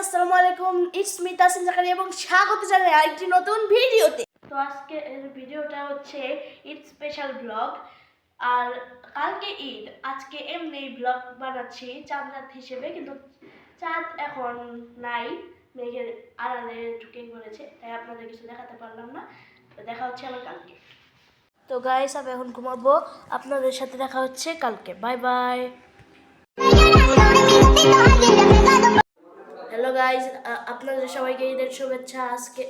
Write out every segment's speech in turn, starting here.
আসসালামু আলাইকুম, it's me Tasin Zakaria এবং স্বাগত জানাই আরেকটি নতুন ভিডিওতে। তো আজকে এর ভিডিওটা হচ্ছে ঈদ স্পেশাল ব্লগ। আর কালকে ঈদ, আজকে এমনি ব্লগ বানাচ্ছি চাঁদ রাত হিসেবে, কিন্তু চাঁদ এখন নাই, মেঘের আড়ালে ঢুকে পড়েছে, তাই আপনাদের কিছু দেখাতে পারলাম না। তো দেখা হচ্ছে আবার কালকে। তো গাইস, আমি এখন ঘুমাবো, আপনাদের সাথে দেখা হচ্ছে কালকে। Bye bye. হ্যালো গাইজ, আপনাদের সবাইকে ঈদের শুভেচ্ছা। আজকে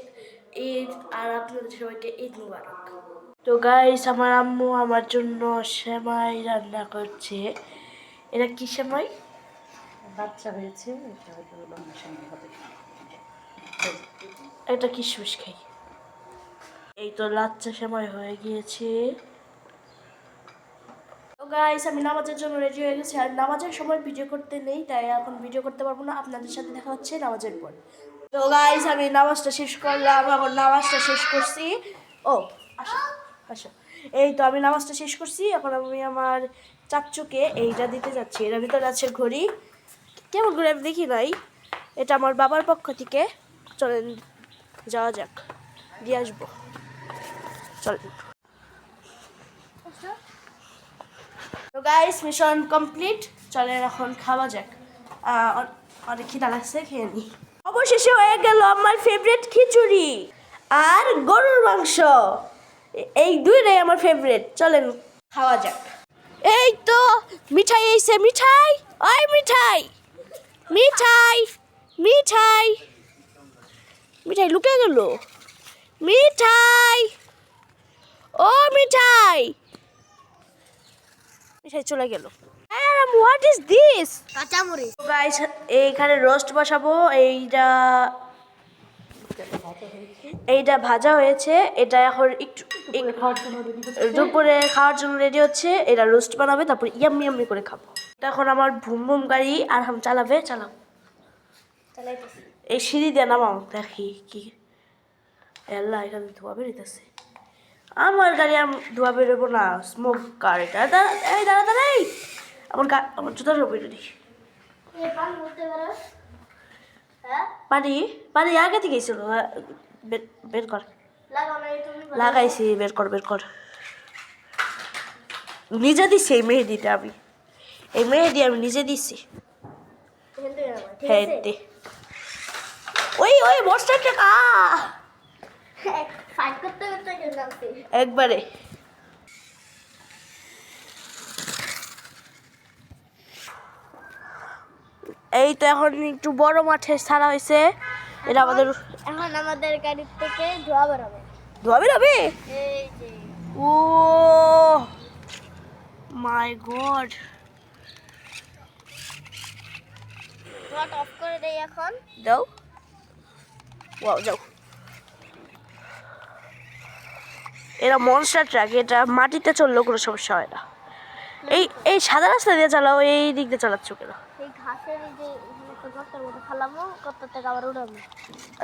ঈদ, আর আপনাদের সবাইকে ঈদ মুবারক। তো গাইজ, আমার আম্মু আমার জন্য সেমাই রান্না করছে। এটা কি সেমাই? বাচ্চা হয়েছে, এটা কিশমিশ খাই। এই তো লাচ্চা সেমাই হয়ে গিয়েছে। তো গাইস, আমি নামাজের জন্য রেডি হয়ে গেছি, আর নামাজের সময় ভিডিও করতে নেই, তাই এখন ভিডিও করতে পারবো না। আপনাদের সাথে দেখা হচ্ছে নামাজের পর। তো গাইস, আমি নামাজটা শেষ করলাম, এখন নামাজটা শেষ করছি। ও আসো আসো, এই তো আমি নামাজটা শেষ করছি। এখন আমি আমার চাচ্চুকে এইটা দিতে যাচ্ছি। এর ভিতরে আছে ঘড়ি, কেমন করে আমি দেখি নাই। এটা আমার বাবার পক্ষ থেকে। চলেন যাওয়া যাক, দিয়ে আসবো। চলেন। তো গাইস, মিশন কমপ্লিট। চলেন এখন খাওয়া যাক। অনেক খিদা লাগছে, খেয়ে নি। অবশেষে হয়ে গেল আমার ফেভারিট খিচুড়ি আর গরুর মাংস। এই দুইটাই আমার ফেভারিট। চলেন খাওয়া যাক। এই তো মিঠাই এসে, মিঠাই, ওই মিঠাই, মিঠাই, মিঠাই, মিঠাই লুকে গেল। মিঠাই, ও মিঠাই, মিঠাই চলে গেল। What is this? কাঁচামরিচ। গাইস, এইখানে রোস্ট বসাবো। এইটা ভাজা হয়েছে। এটা এখন একটু দুপুরে খাওয়ার জন্য রেডি হচ্ছে। এটা রোস্ট বানাবে, তারপর ইয়াম্মি ইয়াম্মি করে খাবো। এটা এখন আমার ভুম ভুম গাড়ি আর হাম চালাবে। চালাও, এই সিঁড়ি দিয়ে নামাও, দেখি কি আল্লাহ, এখানে ধোয়া বেরোতেছে। আমার গাড়ি আমি ধোয়া বেরোবো না, স্মোক কার এটা। এই দাঁড়া দাঁড়া, এই আমার জুতার বেরো নি। পানি পানি আগে থেকে ছিল। বের কর, লাগাইছি, বের কর বের কর। নিজে দিছি এই মেহেদিটা, এই মেহেদি আমি নিজে দিছি। হ্যাঁ দে। ওই ওই বস্তার টাকা একবারে। এই তো এখন একটু বড় মাঠে ছাড়া হয়েছে। এটা আমাদের, এখন আমাদের গাড়ির থেকে ধোয়া বেরোবে। ধোয়া বেরোবে? এই যে ও মাই গড। ধোঁয়াটা অফ করে দেই এখন। দাও, ওয়াও, যাও। এরা মনস্টার ট্রাক, এটা মাটিতে চললেও কোনো সমস্যা হয় না। এই সাদা রাস্তা দিয়ে চালাও, এই দিক দিয়ে চালাচ্ছ কেন? এই ঘাসের এই যে একটা গর্তের মধ্যে ফালামো, গর্ত থেকে আবার উড়াবো।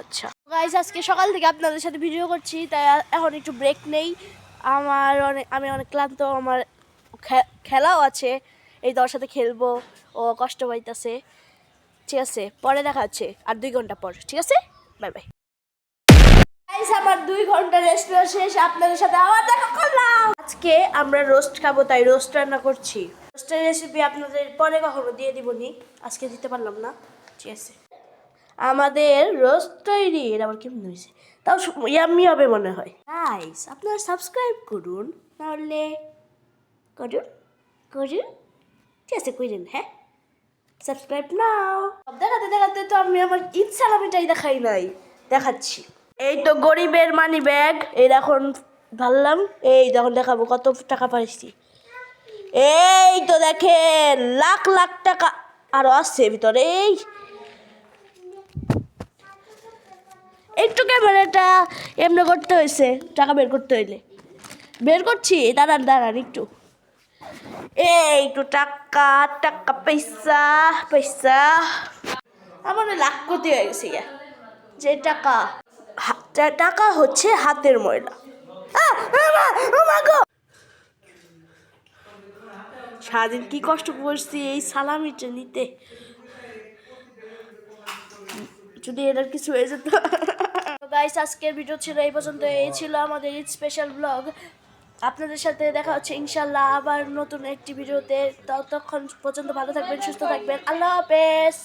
আচ্ছা গাইস, আজকে সকাল থেকে আপনাদের সাথে ভিডিও করছি, তাই এখন একটু ব্রেক নেই। আমি অনেক ক্লান্ত। আমার খেলাও আছে, এই দর সাথে খেলবো। ও কষ্ট পাইতেছে। ঠিক আছে, পরে দেখা হচ্ছে আর 2 ঘন্টা পর। ঠিক আছে, বাই বাই। গাইস, আমার 2 ঘন্টা রেস্ট শেষ, আপনাদের সাথে আবার দেখা করলাম। আজকে আমরা রোস্ট খাবো, তাই রোস্ট রান্না করছি। রোস্টের রেসিপি আপনাদের পরে কখনো দিয়ে দিবনি, আজকে দিতে পারলাম না। ঠিক আছে, আমাদের রোস্ট তৈরি। এটা আবার কেমন হয়েছে, তাও ইয়াম্মি হবে মনে হয়। গাইস, আপনারা সাবস্ক্রাইব করুন, তাহলে করুন করুন। ঠিক আছে, করুন। হ্যাঁ, সাবস্ক্রাইব নাও। দেখাতে দেখাতে তো আমি আমার ঈদ সালামিটাই দেখাই নাই, দেখাচ্ছি। এই তো গরিবের মানি ব্যাগ, এই এখন ভাবলাম, এই যখন দেখাবো কত টাকা পাইছি। এই তো দেখেন, লাখ লাখ টাকা আরো আছে ভিতরে। একটু ক্যামেরাটা এমনি করতে হয়েছে, টাকা বের করতে হইলে। বের করছি, দাঁড়ান দাঁড়ান একটু। এই তো টাকা টাকা, পয়সা পয়সা। আমার লাখ কোটি হয়ে গেছে গা। যে টাকা, টাকা হচ্ছে হাতের ময়লা। সারাদিন কি কষ্ট করছি এই সালামিটা নিতে। যদি এটার কিছু হয়ে যেত। গাইস আজকের ভিডিও ছিল এই পর্যন্ত। এই ছিল আমাদের ঈদ স্পেশাল ব্লগ। আপনাদের সাথে দেখা হচ্ছে ইনশাল্লাহ আবার নতুন একটি ভিডিওতে। ততক্ষণ পর্যন্ত ভালো থাকবেন, সুস্থ থাকবেন। আল্লাহ হাফেজ।